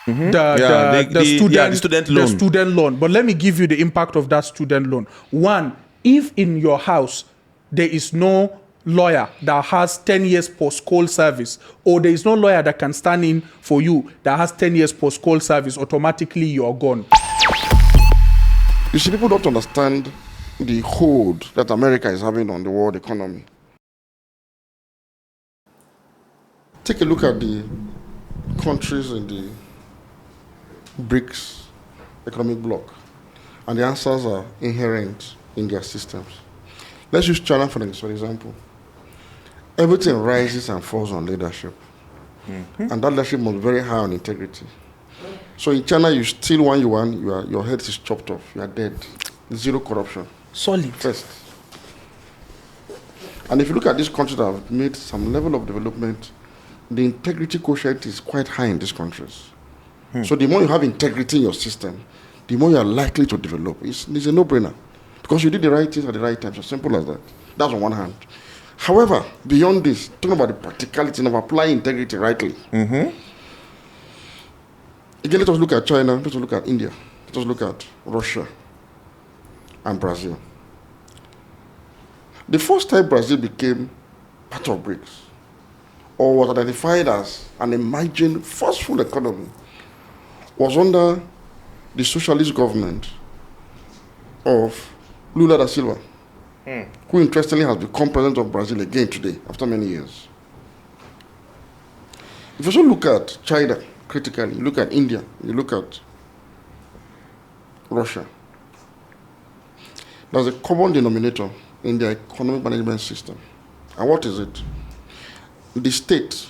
The student loan. The student loan. But let me give you the impact of that student loan. One, if in your house there is no lawyer that has 10 years post-call service, or there is no lawyer that can stand in for you that has 10 years post-call service, automatically you're gone. You see, people don't understand the hold that America is having on the world economy. Take a look at the countries in the BRICS economic bloc, and the answers are inherent in their systems. Let's use China for example. Everything rises and falls on leadership. And that leadership must be very high on integrity. So in China, you steal 1 yuan, your head is chopped off, you are dead. Zero corruption. Solid. First. And if you look at these countries that have made some level of development, the integrity quotient is quite high in these countries. So the more you have integrity in your system, the more you are likely to develop. It's a no-brainer. Because you did the right things at the right time. So simple as that. That's on one hand. However, beyond this, talking about the practicality of applying integrity rightly. Again, let us look at China, let us look at India, let us look at Russia and Brazil. The first time Brazil became part of BRICS, or was identified as an emerging forceful economy, was under the socialist government of Lula da Silva, who interestingly has become president of Brazil again today, after many years. If you also look at China critically, you look at India, you look at Russia, there's a common denominator in their economic management system. And what is it? The state,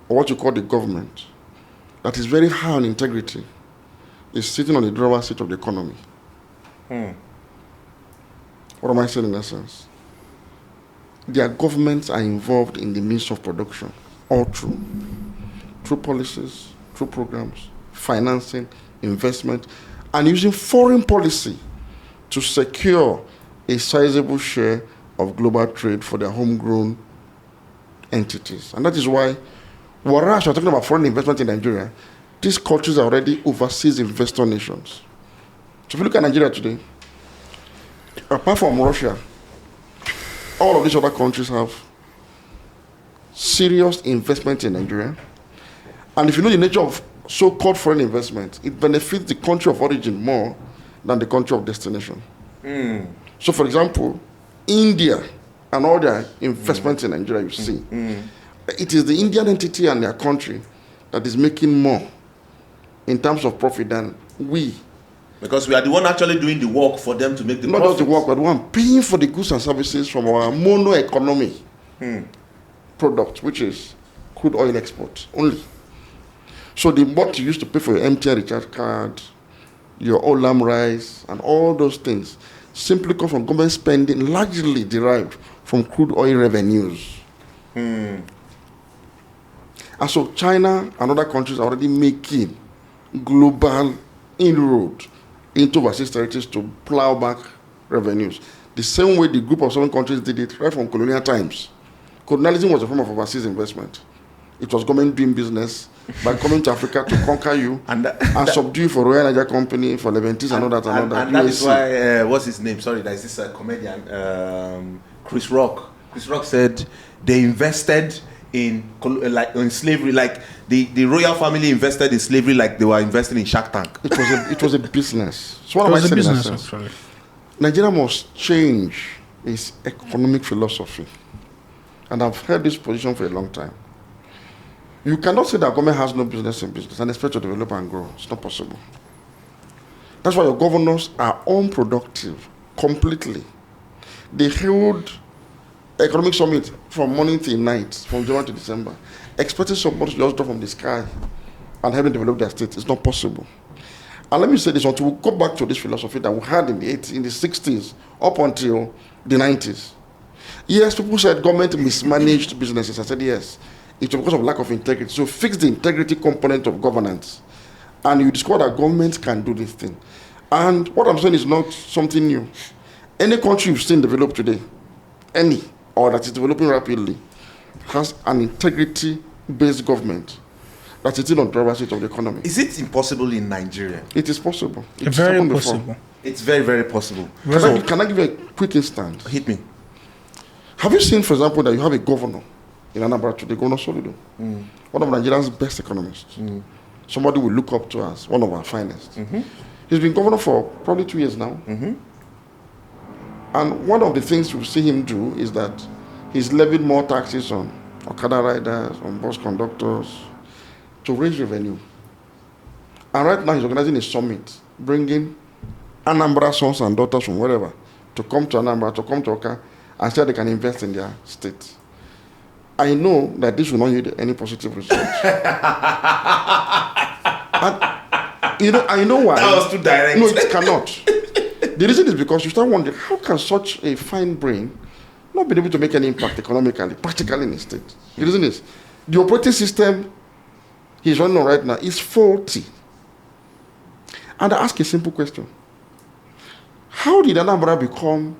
or what you call the government, that is very high on integrity, is sitting on the driver's seat of the economy. What am I saying in essence? Their governments are involved in the means of production, all through policies, through programs, financing, investment, and using foreign policy to secure a sizable share of global trade for their homegrown entities. And that is why, whereas we're talking about foreign investment in Nigeria, these countries are already overseas investor nations. So if you look at Nigeria today, apart from Russia, all of these other countries have serious investment in Nigeria. And if you know the nature of so-called foreign investment, it benefits the country of origin more than the country of destination. So for example, India and all their investments in Nigeria, you see, it is the Indian entity and their country that is making more in terms of profit than we. Because we are the one actually doing the work for them to make the Not profits. just the work, but the one paying for the goods and services from our mono economy product, which is crude oil export only. So the what you used to pay for your MTN recharge card, your Olam rice, and all those things simply come from government spending largely derived from crude oil revenues. And so China and other countries are already making global inroad into overseas territories to plow back revenues. The same way the group of 7 countries did it right from colonial times. Colonialism was a form of overseas investment. It was government doing business by coming to Africa to conquer you and subdue for Royal Niger Company, for Leventis and all that. And that is why, what's his name? Sorry, there's this comedian, Chris Rock. Chris Rock said they invested in slavery, like the royal family invested in slavery like they were investing in Shark Tank. It was a business. So what am I saying? Business, actually. Nigeria must change its economic philosophy. And I've held this position for a long time. You cannot say that government has no business in business and expect to develop and grow. It's not possible. That's why your governors are unproductive completely. They held economic summit from morning till night, from January to December, expecting somebody to just drop from the sky and help them develop their state. It's not possible. And let me say this, until we go back to this philosophy that we had in the 60s up until the 90s. Yes, people said government mismanaged businesses. I said yes. It was because of lack of integrity. So fix the integrity component of governance. And you discover that government can do this thing. And what I'm saying is not something new. Any country you've seen develop today, any, or that is developing rapidly, has an integrity-based government that's sitting on the driver's seat of the economy. Is it impossible in Nigeria? It is possible. It's very possible. It's very, very possible. Can I give you a quick instance? Hit me. Have you seen, for example, that you have a governor in Anambra today, Governor Soludo, one of Nigeria's best economists, somebody we look up to as one of our finest. He's been governor for probably 2 years now. And one of the things you see him do is that he's levied more taxes on Okada riders, on bus conductors, to raise revenue. And right now he's organizing a summit, bringing Anambra sons and daughters from wherever to come to Anambra, to come to Oka, and say they can invest in their state. I know that this will not yield any positive results. I know why. That was too direct. No, it cannot. The reason is because you start wondering, how can such a fine brain not be able to make any impact economically, practically in the state? The reason is, the operating system he's running on right now is faulty. And I ask a simple question. How did Anambra become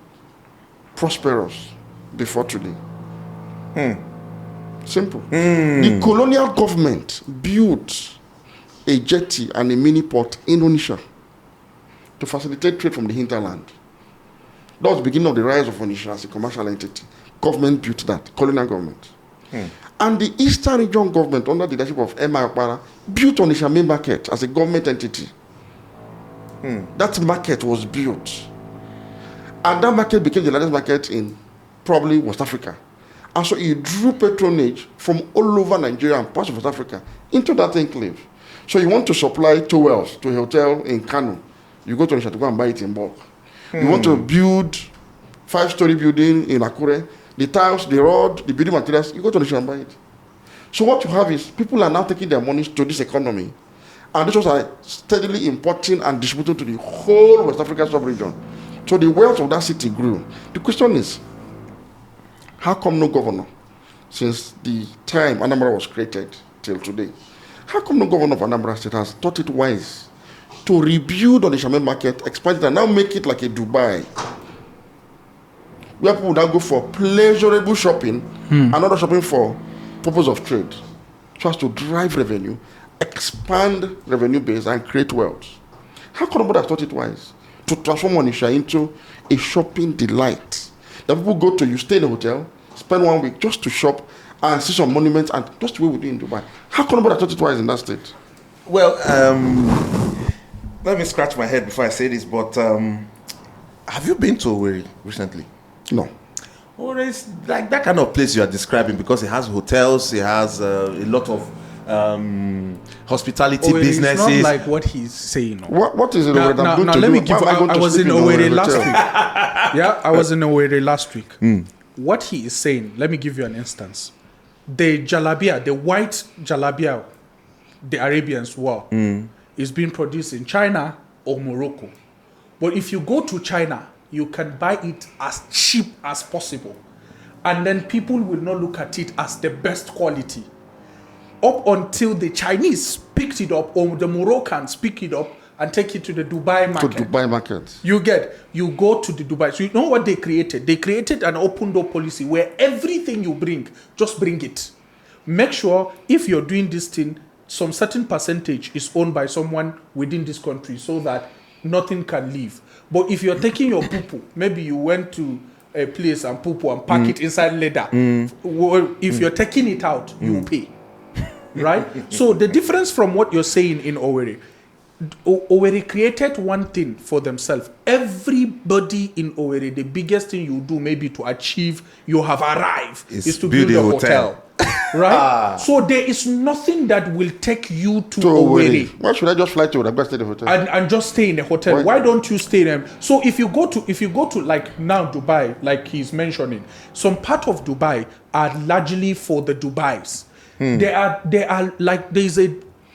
prosperous before today? Simple. The colonial government built a jetty and a mini port in Onitsha to facilitate trade from the hinterland. That was the beginning of the rise of Onitsha as a commercial entity. Government built that, colonial government. And the Eastern Region government, under the leadership of M.I. Okpara, built Onitsha Main Market as a government entity. That market was built. And that market became the largest market in probably West Africa. And so it drew patronage from all over Nigeria and parts of West Africa into that enclave. So you want to supply towels to a hotel in Kano, you go to Onitsha to go and buy it in bulk. You want to build 5-story building in Akure, the tiles, the rod, the building materials, you go to Onitsha and buy it. So what you have is people are now taking their money to this economy, and these ones are steadily importing and distributing to the whole West African sub-region. So the wealth of that city grew. The question is, how come no governor, since the time Anambra was created till today, how come no governor of Anambra State has thought it wise to rebuild on the Shaman market, expand it, and now make it like a Dubai, where people now go for pleasurable shopping and not shopping for purpose of trade, so as to drive revenue, expand revenue base, and create wealth? How come nobody has thought it wise to transform Onitsha into a shopping delight? That people go to, you stay in a hotel, spend 1 week just to shop and see some monuments, and just the way we do in Dubai. How come nobody has thought it wise in that state? Well, let me scratch my head before I say this, but have you been to Owerri recently? No. Owerri is like that kind of place you are describing, because it has hotels, it has a lot of hospitality businesses. It's not like what he's saying. No. What is it? Now let me give. I was in Owerri last week. Yeah, I was in Owerri last week. What he is saying, let me give you an instance. The jalabia, the white jalabia, the Arabians wore, is being produced in China or Morocco. But if you go to China, you can buy it as cheap as possible. And then people will not look at it as the best quality. Up until the Chinese picked it up, or the Moroccans pick it up and take it to the Dubai market. To Dubai market. You go to the Dubai. So you know what they created? They created an open door policy where everything you bring, just bring it. Make sure if you're doing this thing, some certain percentage is owned by someone within this country, so that nothing can leave. But if you're taking your poo-poo, maybe you went to a place and poo-poo and pack it inside leather. Well, if you're taking it out, you pay. Right? So the difference from what you're saying in Owerri, Owerri created one thing for themselves. Everybody in Owerri, the biggest thing you do maybe to achieve you have arrived is to build a hotel. Right? So there is nothing that will take you to Owerri. Why should I just fly to Owerri, stay in the hotel? And just stay in the hotel. Why don't you stay there? So if you go to like now Dubai, like he's mentioning, some part of Dubai are largely for the Dubais. They are like, there's a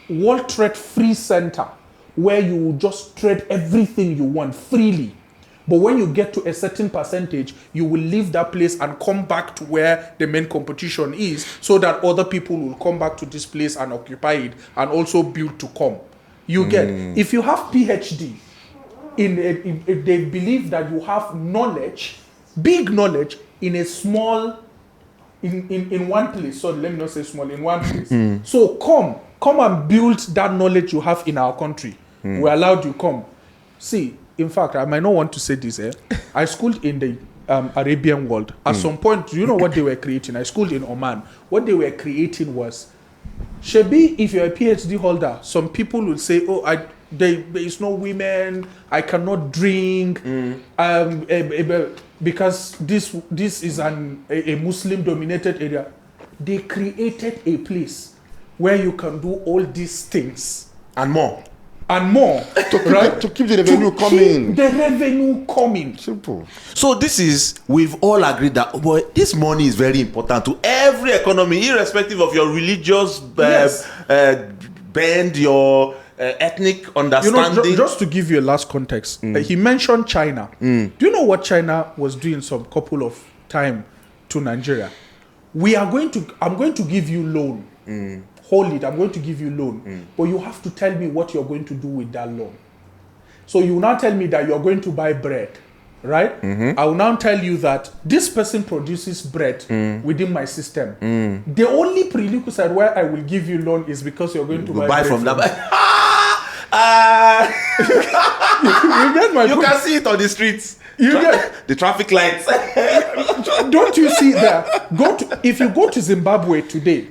World Trade Free Center where you will just trade everything you want freely. But when you get to a certain percentage, you will leave that place and come back to where the main competition is, so that other people will come back to this place and occupy it and also build to come. You get, if you have PhD, if they believe that you have knowledge, big knowledge, in a small, in one place. So let me not say small, in one place. So come come and build that knowledge you have in our country. We allowed you come. See, in fact, I might not want to say this. I schooled in the Arabian world. At some point, do you know what they were creating? I schooled in Oman. What they were creating was, Shebi, if you're a PhD holder, some people will say, oh, there is no women, I cannot drink, because this is a Muslim-dominated area. They created a place where you can do all these things. And more. To keep the revenue coming. The revenue coming. Simple. So this is, we've all agreed that this money is very important to every economy, irrespective of your religious bend, your ethnic understanding. Just to give you a last context, he mentioned China. Do you know what China was doing some couple of time to Nigeria? I'm going to give you loan. Hold it, I'm going to give you loan. But you have to tell me what you're going to do with that loan. So you now tell me that you're going to buy bread, right? I will now tell you that this person produces bread within my system. The only prerequisite where I will give you loan is because you're going to buy bread from that. You get my point? Can see it on the streets. You get the traffic lights. Don't you see that? If you go to Zimbabwe today,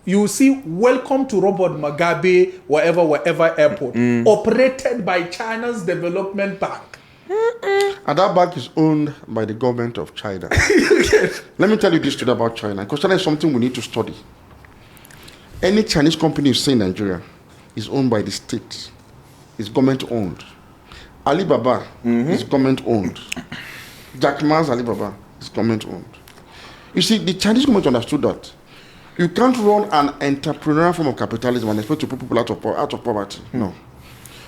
you will see welcome to Robert Mugabe, wherever airport, operated by China's development bank. And that bank is owned by the government of China. Let me tell you this today about China, because China is something we need to study. Any Chinese company you see in Nigeria is owned by the state. It's government owned. Alibaba is government owned. Jack Ma's Alibaba is government owned. You see, the Chinese government understood that you can't run an entrepreneurial form of capitalism and expect to put people out of poverty. No.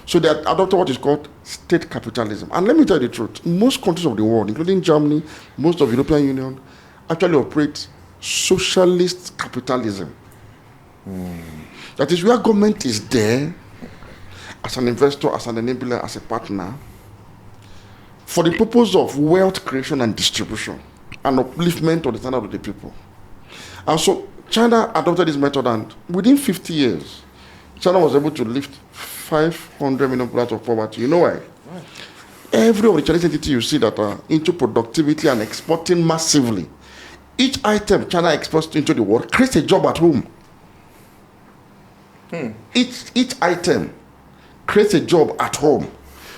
So they adopted what is called state capitalism. And let me tell you the truth. Most countries of the world, including Germany, most of the European Union, actually operate socialist capitalism. That is where government is there as an investor, as an enabler, as a partner, for the purpose of wealth creation and distribution and upliftment of the standard of the people. And so China adopted this method, and within 50 years, China was able to lift 500 million people out of poverty. You know why? Every of the Chinese entity you see that are into productivity and exporting massively, each item China exports into the world creates a job at home. Each item creates a job at home.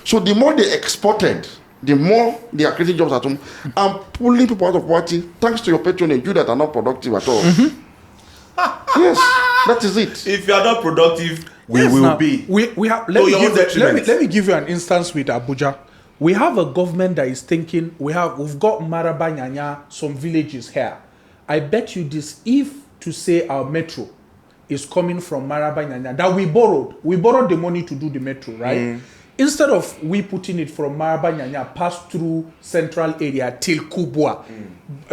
So the more they exported, the more they are creating jobs at home and pulling people out of poverty, thanks to your patronage, you that are not productive at all. Yes, that is it. If you are not productive, we will be. We have. Let me give you an instance with Abuja. We have a government that is thinking. We've got Maraba Nyanya, some villages here. I bet you this, if to say our metro is coming from Maraba Nyanya, that we borrowed the money to do the metro, right? Instead of we putting it from Maraba Nyanya, pass through central area till Kubwa,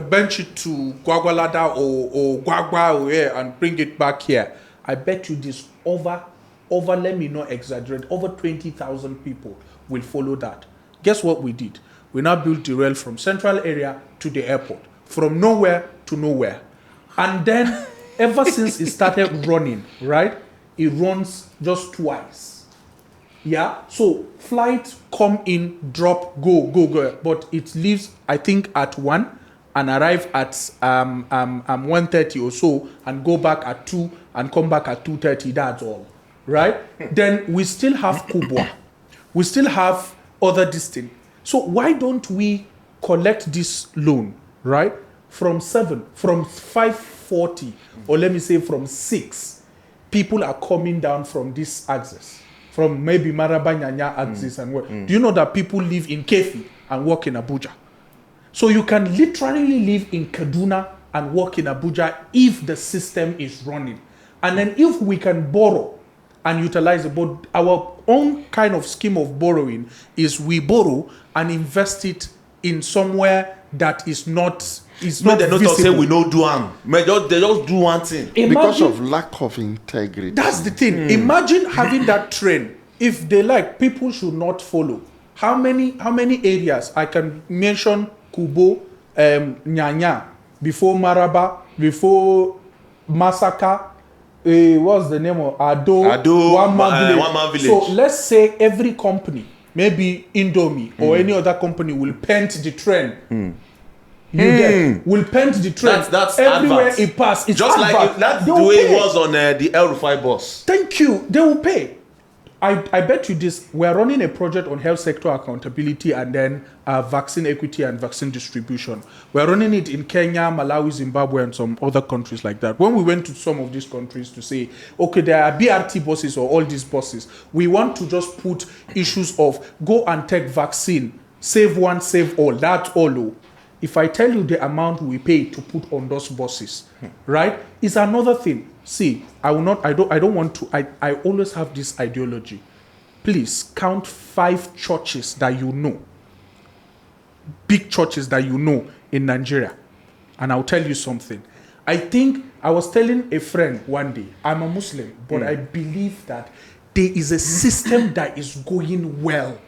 bench it to Gwagwalada or Gwagwa and bring it back here. I bet you this over, let me not exaggerate, over 20,000 people will follow that. Guess what we did? We now built the rail from central area to the airport, from nowhere to nowhere. And then ever since it started running, right, it runs just twice. Yeah, so flights come in, drop, go. But it leaves, I think, at 1 and arrive at 1:30 or so and go back at 2 and come back at 2:30. That's all, right? Then we still have Kubwa. We still have other distance. So why don't we collect this loan, right? From 5:40, or let me say from 6, people are coming down from this axis. From maybe Maraba Nyanya axis and work. Do you know that people live in Kefi and work in Abuja? So you can literally live in Kaduna and work in Abuja if the system is running. And then if we can borrow and utilize it, but our own kind of scheme of borrowing is we borrow and invest it in somewhere that is not they're not say we no do one. They just do one thing. Because of lack of integrity. That's the thing. Imagine having that trend. If they like, people should not follow. How many areas I can mention? Kubo, Nyanya, before Maraba, before Masaka, what's the name of Ado one man village. So let's say every company, maybe Indomie or any other company, will paint the train. Will paint the train. That's everywhere advert. it passes. It's just advert. like that's the way it was on the El Rufai bus. Thank you. They will pay. I bet you this. We're running a project on health sector accountability and then vaccine equity and vaccine distribution. We're running it in Kenya, Malawi, Zimbabwe, and some other countries like that. When we went to some of these countries to say, okay, there are BRT buses or all these buses, we want to just put issues of go and take vaccine, save one, save all. That's all. If I tell you the amount we pay to put on those buses, right, is another thing. See, I don't want to, I always have this ideology. Please count 5 churches that you know, big churches that you know in Nigeria. And I'll tell you something. I think I was telling a friend one day, I'm a Muslim, but I believe that there is a system that is going well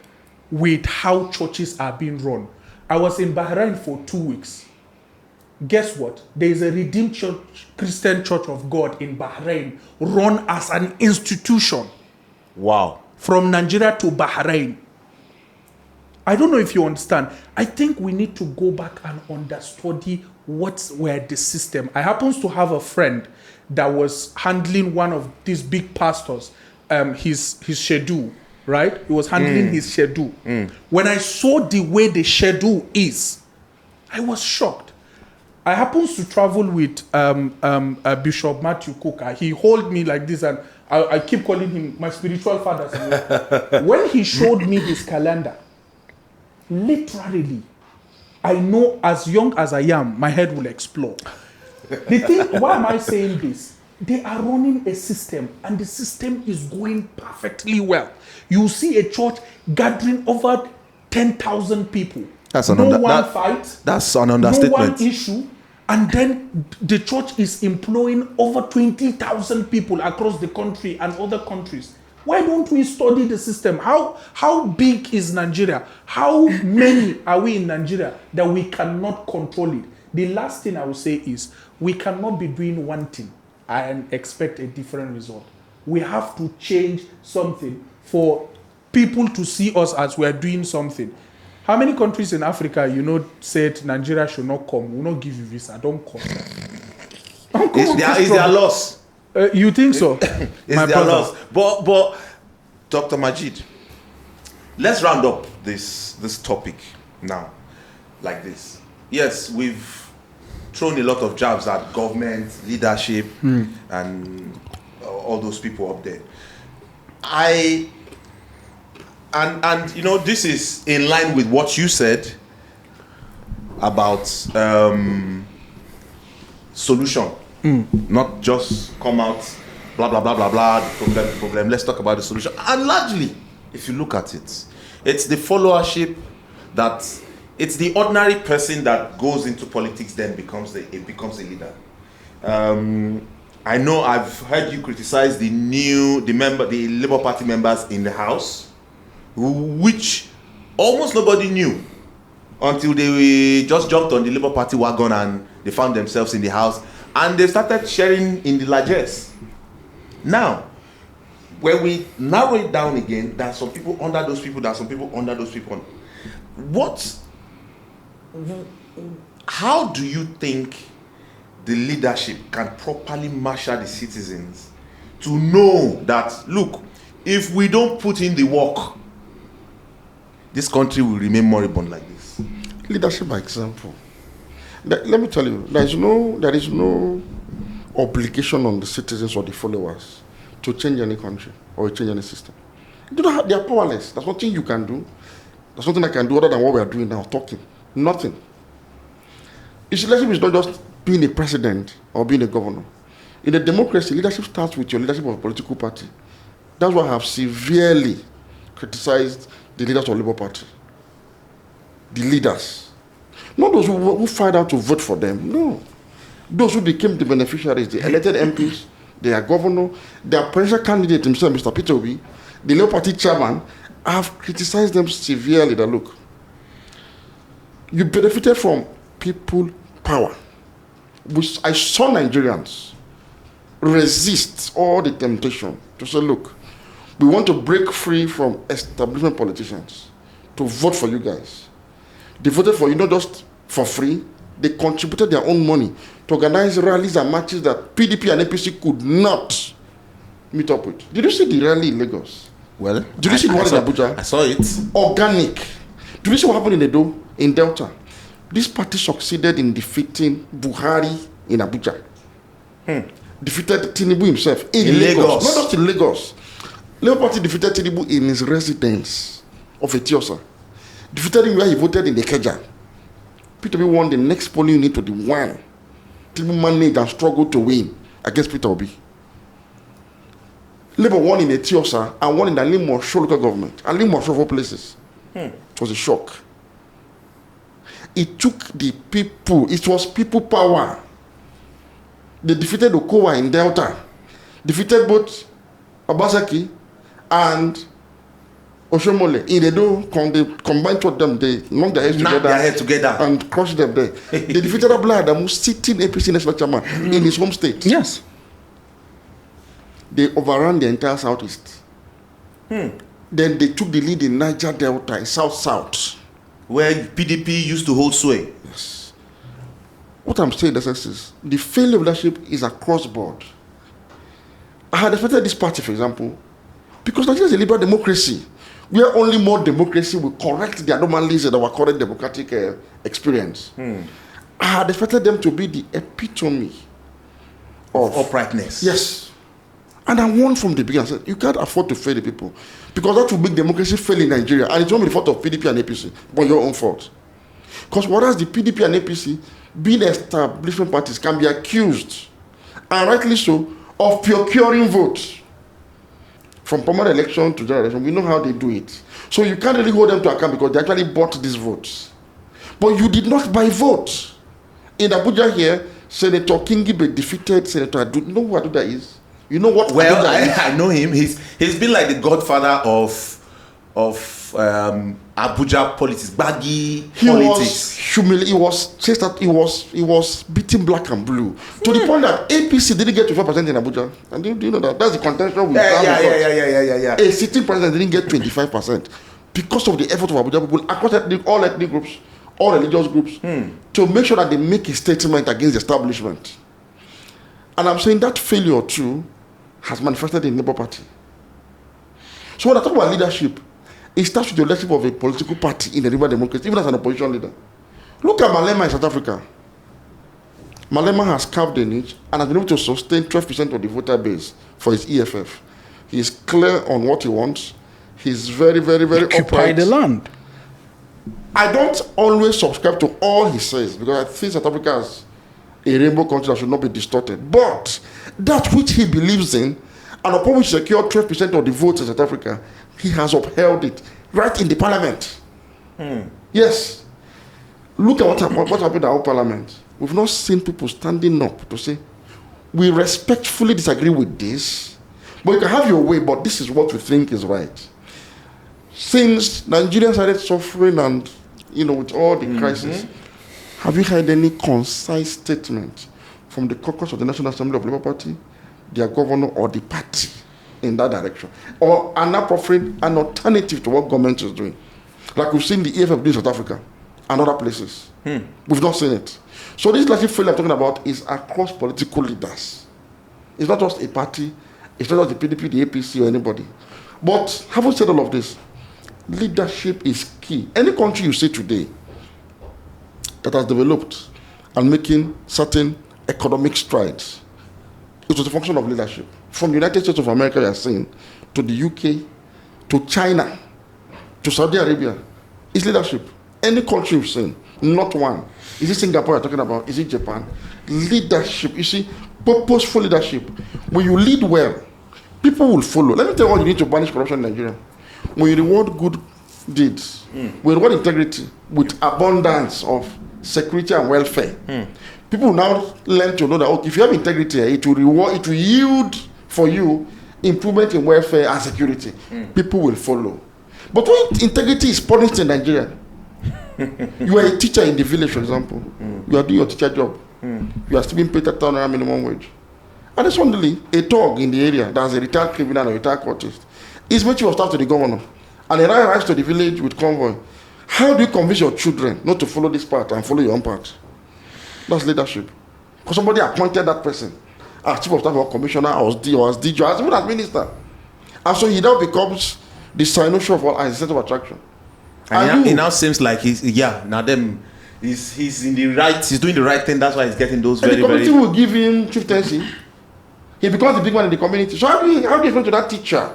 with how churches are being run. I was in Bahrain for 2 weeks. Guess what? There is a Redeemed Church, Christian Church of God in Bahrain, run as an institution. Wow. From Nigeria to Bahrain. I don't know if you understand. I think we need to go back and understudy what were the system. I happen to have a friend that was handling one of these big pastors, his schedule, right? He was handling his schedule. When I saw the way the schedule is, I was shocked. I happen to travel with Bishop Matthew Cook. He hold me like this, and I keep calling him my spiritual father. When he showed me his calendar, literally, I know as young as I am, my head will explode. The thing, why am I saying this? They are running a system, and the system is going perfectly well. You see a church gathering over 10,000 people. That's an fight. That's an understatement. No one issue. And then the church is employing over 20,000 people across the country and other countries. Why don't we study the system? How big is Nigeria? How many are we in Nigeria that we cannot control it? The last thing I will say is we cannot be doing one thing and expect a different result. We have to change something for people to see us as we are doing something. How many countries in Africa, said Nigeria should not come? We will not give you visa. Don't come. It's their loss. You think so? It's their loss. But Dr. Majid, let's round up this topic now like this. Yes, we've thrown a lot of jabs at government, leadership, and all those people up there. And this is in line with what you said about solution. Not just come out, blah, blah, blah, blah, blah, the problem. Let's talk about the solution. And largely, if you look at it, it's the followership it's the ordinary person that goes into politics then becomes a leader. I know I've heard you criticize the Labour Party members in the House, which almost nobody knew until they just jumped on the Labour Party wagon and they found themselves in the House and they started sharing in the largesse. Now, when we narrow it down again, there are some people under those people, there are some people under those people. How do you think the leadership can properly marshal the citizens to know that, look, if we don't put in the work, this country will remain moribund like this? Leadership by example. Let me tell you, there is no obligation on the citizens or the followers to change any country or change any system. They are powerless. There's nothing you can do. There's nothing I can do other than what we are doing now, talking. Nothing. Leadership is not just being a president or being a governor. In a democracy, leadership starts with your leadership of a political party. That's why I have severely criticized the leaders of the Labour Party. The leaders. Not those who find out to vote for them. No. Those who became the beneficiaries, the elected MPs, their governor, their presidential candidate himself, Mr. Peter Obi, the Labour Party chairman. I have criticized them severely that, look, you benefited from people power, which I saw Nigerians resist all the temptation to say, look, we want to break free from establishment politicians to vote for you guys. They voted for you not just for free, they contributed their own money to organize rallies and marches that PDP and APC could not meet up with. Did you see the rally in Lagos? Well, did you see the one in Abuja? I saw it. Organic. Did you see what happened in Delta? This party succeeded in defeating Buhari in Abuja. Defeated Tinubu himself in Lagos. Not just in Lagos. Labour Party defeated Tinubu in his residence of Etiosa. Defeated him where he voted in the Ikeja. Peter Obi won the next polling unit to the one. Tinubu managed and struggled to win against Peter Obi. Labour won in Etiosa and won in the Alimosho local government. Alimosho of all places. It was a shock. It took the people. It was people power. They defeated Okowa in Delta. Defeated both Obaseki and Oshomole. In they combined two of them. They knocked their heads together and crushed them there. They defeated Abla Adamu, sitting APC national chairman in his home state. Yes. They overran the entire southeast. Then they took the lead in Niger Delta, in South, where PDP used to hold sway. Yes. What I'm saying is the failure of leadership is across board. I had expected this party, for example, because Nigeria is a liberal democracy, where only more democracy will correct the anomalies in our current democratic experience. I had expected them to be the epitome of uprightness. Yes. And I warned from the beginning, I said, you can't afford to fail the people, because that will make democracy fail in Nigeria, and it won't be the fault of PDP and APC, but your own fault. Because whereas the PDP and APC, being establishment parties, can be accused, and rightly so, of procuring votes from permanent election to general election. We know how they do it. So you can't really hold them to account because they actually bought these votes. But you did not buy votes. In Abuja here, Senator Kingibe defeated Senator Adu. You know who Aduda is? You know what? Well, I know him. He's been like the godfather of Abuja politics, baggy politics. He was beating black and blue to the point that APC didn't get 25% in Abuja. And do you know that? That's the contention we have. Yeah. A sitting president didn't get 25% because of the effort of Abuja people across all ethnic groups, all religious groups, to make sure that they make a statement against the establishment. And I'm saying that failure too has manifested in the Labour Party. So when I talk about leadership, it starts with the leadership of a political party in the liberal democracy, even as an opposition leader. Look at Malema in South Africa. Malema has carved a niche and has been able to sustain 12% of the voter base for his EFF. He is clear on what he wants. He's very, very, very upright. Occupy the land. I don't always subscribe to all he says because I think South Africa is a rainbow country that should not be distorted. But that which he believes in, and upon which secured 12% of the votes in South Africa, he has upheld it right in the parliament. Yes. Look at what happened in our parliament. We've not seen people standing up to say, we respectfully disagree with this, but you can have your way, but this is what we think is right. Since Nigeria started suffering and, with all the crisis, have you heard any concise statement from the caucus of the National Assembly of the Labour Party, their governor, or the party in that direction? Or are now offering an alternative to what government is doing? Like we've seen the EFF do in South Africa and other places. We've not seen it. So this leadership failure I'm talking about is across political leaders. It's not just a party, it's not just the PDP, the APC, or anybody. But having said all of this, leadership is key. Any country you see today that has developed and making certain economic strides, it was a function of leadership. From the United States of America, we are saying, to the UK, to China, to Saudi Arabia, it's leadership. Any country you've seen, not one. Is it Singapore you're talking about? Is it Japan? Leadership. You see, purposeful leadership. When you lead well, people will follow. Let me tell you what you need to banish corruption in Nigeria. When you reward good deeds, we reward integrity with abundance of security and welfare. People now learn to know that if you have integrity, it will yield for you improvement in welfare and security. People will follow. But when integrity is punished in Nigeria, you are a teacher in the village, for example. You are doing your teacher job. You are still being paid $10 minimum wage. And then suddenly, a thug in the area that's a retired criminal or a retired cultist is making chief of staff to the governor. And he arrives to the village with convoy. How do you convince your children not to follow this path and follow your own path? That's leadership. Because somebody appointed that person as chief of staff or commissioner or as DG or even as minister. And so he now becomes the cynosure of all as a center of attraction. And it now seems like he's in the right, he's doing the right thing, that's why he's getting those very, the community will give him chieftaincy. He becomes the big one in the community. So how do you explain to that teacher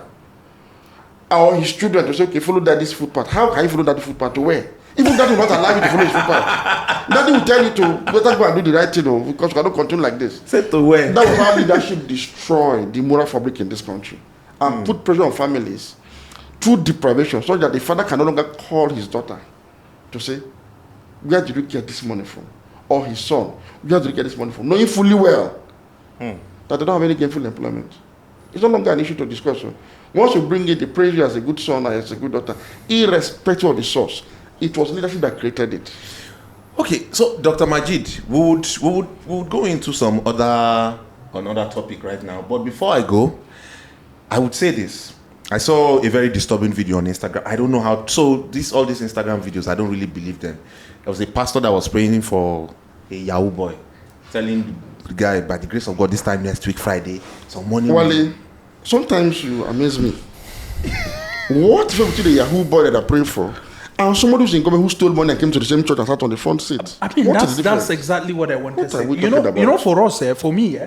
or his children to say, okay, follow this footpath? How can you follow that footpath to where? Even that will not allow you to follow his footpath. Daddy will tell you to better go and do the right thing, because we cannot continue like this. Say to where? That was how leadership destroyed the moral fabric in this country and put pressure on families through deprivation, so that the father can no longer call his daughter to say, where did you get this money from? Or his son, where did you get this money from? Knowing fully well that they don't have any gainful employment. It's no longer an issue to discuss. Once you bring it, they praise you as a good son or as a good daughter, irrespective of the source. It was leadership that created it. Okay, so Dr. Majid, we would go into some another topic right now. But before I go, I would say this. I saw a very disturbing video on Instagram. I don't know how. So all these Instagram videos, I don't really believe them. There was a pastor that was praying for a Yahoo boy, telling the guy, by the grace of God, this time next week, Friday, some money. Wale, sometimes you amaze me. What if you the Yahoo boy that I praying for, and somebody who's in government who stole money and came to the same church and sat on the front seat? I mean, that's exactly what I want to say. You know, for us, for me,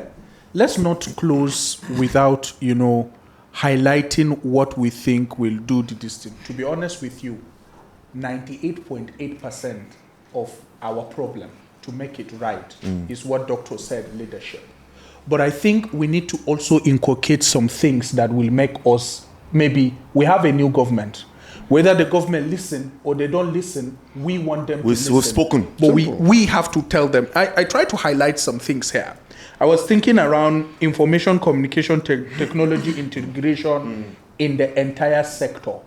let's not close without, highlighting what we think will do the distance. To be honest with you, 98.8% of our problem, to make it right, is what Doctor said, leadership. But I think we need to also inculcate some things that will make us, maybe we have a new government. Whether the government listen or they don't listen, we want them to listen. We've spoken. But we have to tell them. I try to highlight some things here. I was thinking around information communication technology integration in the entire sector.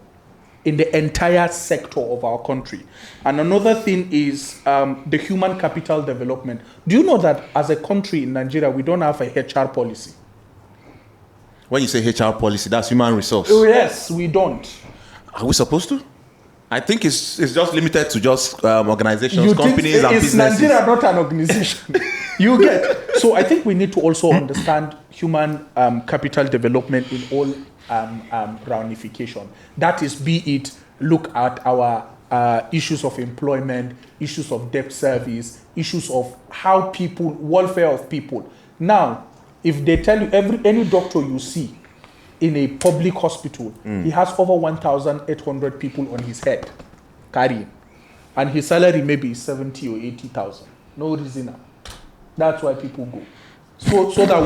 In the entire sector of our country. And another thing is the human capital development. Do you know that as a country in Nigeria, we don't have a HR policy? When you say HR policy, that's human resource. Oh, yes, we don't. Are we supposed to? I think it's just limited to just organizations, companies, and businesses. Is Nigeria not an organization? You get. So I think we need to also understand human capital development in all roundification. That is, be it look at our issues of employment, issues of debt service, issues of how people, welfare of people. Now, if they tell you any doctor you see in a public hospital, he has over 1,800 people on his head carrying, and his salary maybe is 70 or 80,000. No reason. That's why people go. So that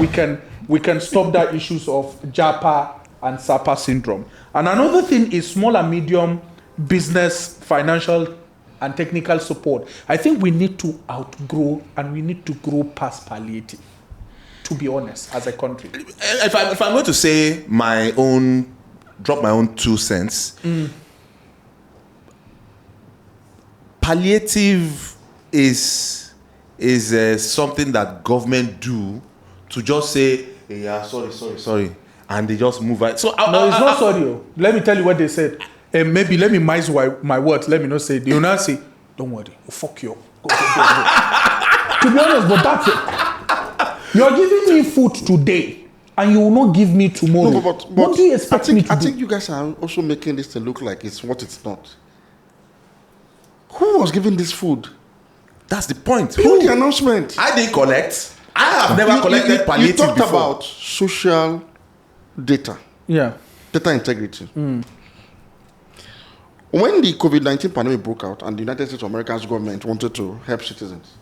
we can stop the issues of JAPA and SAPA syndrome. And another thing is small and medium business, financial and technical support. I think we need to outgrow and we need to grow past palliative, to be honest, as a country. If I'm going to say drop my own 2 cents, palliative is something that government do to just say, hey, yeah, sorry, and they just move out. So no, it's not sorry. Let me tell you what they said. And maybe let me mince my words. Let me not say. They will not say, don't worry, we'll fuck you up. Go. To be honest, but that's it. You're giving me food today, and you will not give me tomorrow. No, but what do you expect me to do? I think you guys are also making this to look like it's what it's not. Who was giving this food? That's the point. Who the announcement? I didn't collect. I have never collected palliative before. You talked about social data. Yeah. Data integrity. When the COVID-19 pandemic broke out and the United States of America's government wanted to help citizens,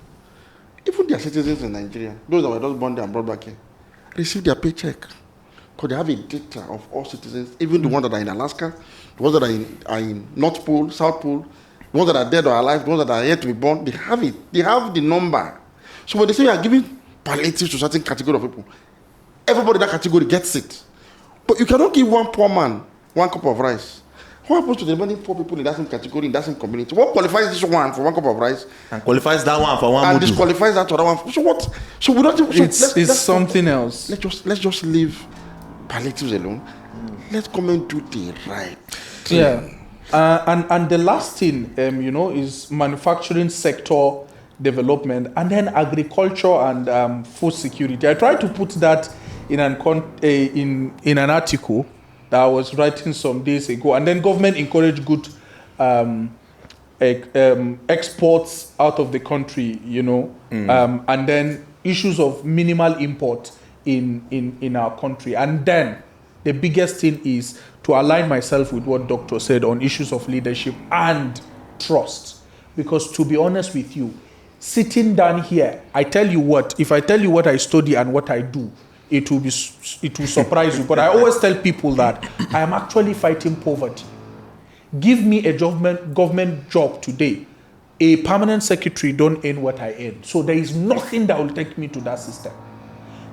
even their citizens in Nigeria, those that were just born there and brought back here, received their paycheck. Because they have a data of all citizens, even the ones that are in Alaska, the ones that are in North Pole, South Pole, the ones that are dead or alive, the ones that are yet to be born, they have it. They have the number. So when they say you are giving palliatives to certain category of people, everybody in that category gets it. But you cannot give one poor man 1 cup of rice What happens to the remaining 4 people in that same category, in that same community? What qualifies this one for 1 cup of rice? And qualifies that one for 1 and mudu. disqualifies that other one. So what? So we don't. So it's something else. Let's just leave palliatives alone. Let government do the right thing. Yeah. And the last thing, is manufacturing sector development, and then agriculture and food security. I tried to put that in an article that I was writing some days ago, and then government encourage good exports out of the country, and then issues of minimal import in our country. And then the biggest thing is to align myself with what Doctor said on issues of leadership and trust. Because to be honest with you, sitting down here, I tell you what, if I tell you what I study and what I do, it will surprise you. But I always tell people that I am actually fighting poverty. Give me a government job today. A permanent secretary don't earn what I earn. So there is nothing that will take me to that system.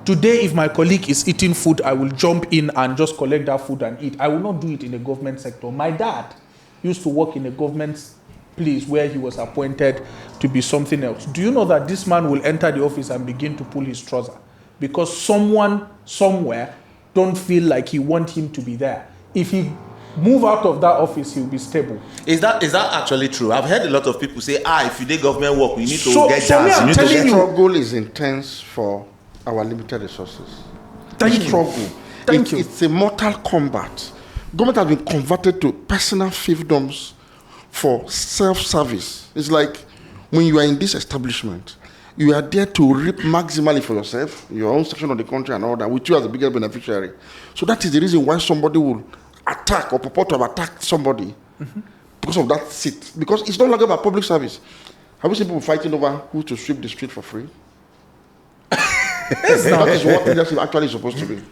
Today, if my colleague is eating food, I will jump in and just collect that food and eat. I will not do it in the government sector. My dad used to work in a government place where he was appointed to be something else. Do you know that this man will enter the office and begin to pull his trouser? Because someone somewhere don't feel like he want him to be there. If he move out of that office, he'll be stable. Is that actually true? I've heard a lot of people say, if you do government work, you need to get so jobs. The struggle is intense for our limited resources. It's a mortal combat. Government has been converted to personal fiefdoms for self-service. It's like when you are in this establishment, you are there to reap maximally for yourself, your own section of the country and all that, with you as the biggest beneficiary. So that is the reason why somebody will attack or purport to have attacked somebody because of that seat. Because it's no longer about public service. Have you seen people fighting over who to sweep the street for free? That is what leadership actually is supposed to be.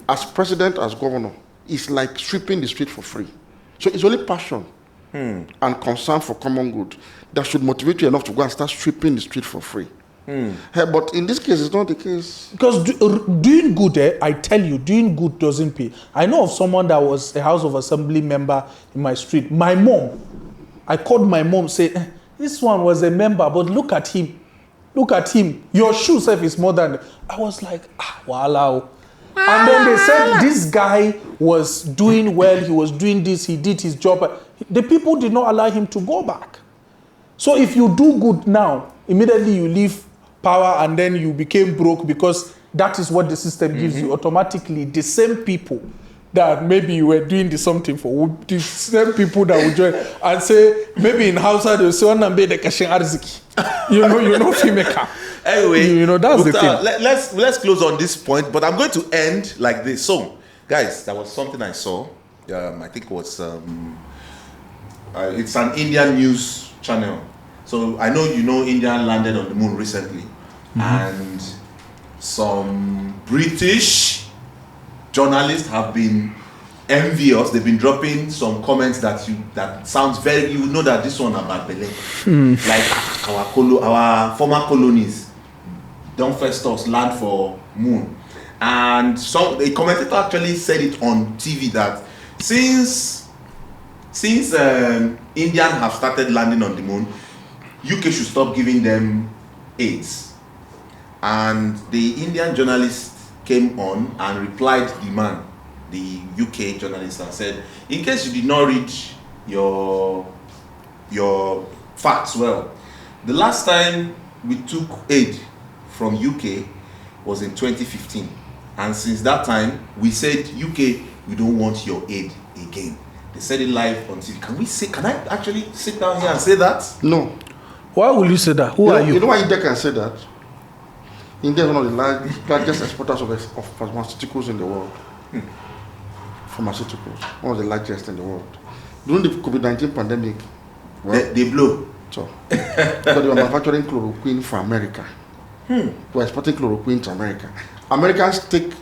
As president, as governor, it's like sweeping the street for free. So it's only passion and concern for common good that should motivate you enough to go and start sweeping the street for free. But in this case, it's not the case. Because doing good, I tell you, doing good doesn't pay. I know of someone that was a House of Assembly member in my street. My mom, I called my mom, said, this one was a member, but look at him. Look at him. Your shoe self is more than... I was like, wow. And then they said this guy was doing well. He was doing this. He did his job. The people did not allow him to go back. So if you do good now, immediately you leave power and then you became broke because that is what the system gives you. Automatically, the same people that maybe you were doing the something for, the same people that would join and say, maybe in Hausa, they'll say, you know, filmmaker. Anyway, that's the thing. Let's close on this point, but I'm going to end like this. So, guys, that was something I saw. I think it was it's an Indian news channel. So I know India landed on the moon recently, and some British journalists have been envious. They've been dropping some comments that sounds very. You know that this one about Bele, like our former colonies don't first us land for moon, and a commentator actually said it on TV that since Indian have started landing on the moon, UK should stop giving them aids. And the Indian journalist came on and replied to the man, the UK journalist, and said, in case you did not read your facts well, the last time we took aid from UK was in 2015. And since that time, we said, UK, we don't want your aid again. They said it live on TV. Can I actually sit down here and say that? No. Why will you say that? Who are you? You know why India can say that? India is one of the largest exporters of pharmaceuticals in the world. Pharmaceuticals, one of the largest in the world. During the COVID-19 pandemic, they blow. So, because they were manufacturing chloroquine for America. They were exporting chloroquine to America. Americans take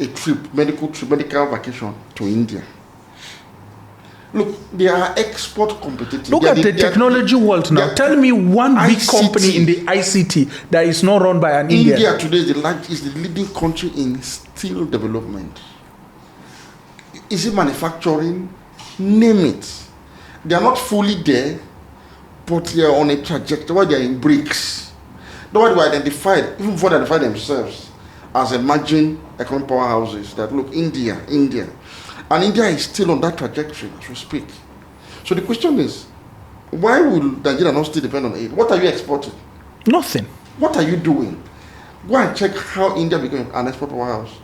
a medical vacation to India. Look, they are export competitive. Look at the technology world now. Tell me one big company in the ICT that is not run by an Indian. India today is the leading country in steel development. Is it manufacturing? Name it. They are not fully there, but they are on a trajectory where they are in BRICS. They were identified, even before they identified themselves, as emerging economic powerhouses. That look, India. And India is still on that trajectory as we speak. So the question is, why will Nigeria not still depend on aid? What are you exporting? Nothing. What are you doing? Go and check how India became an export powerhouse.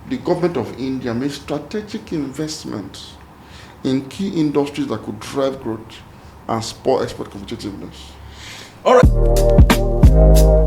The government of India made strategic investments in key industries that could drive growth and support export competitiveness. All right.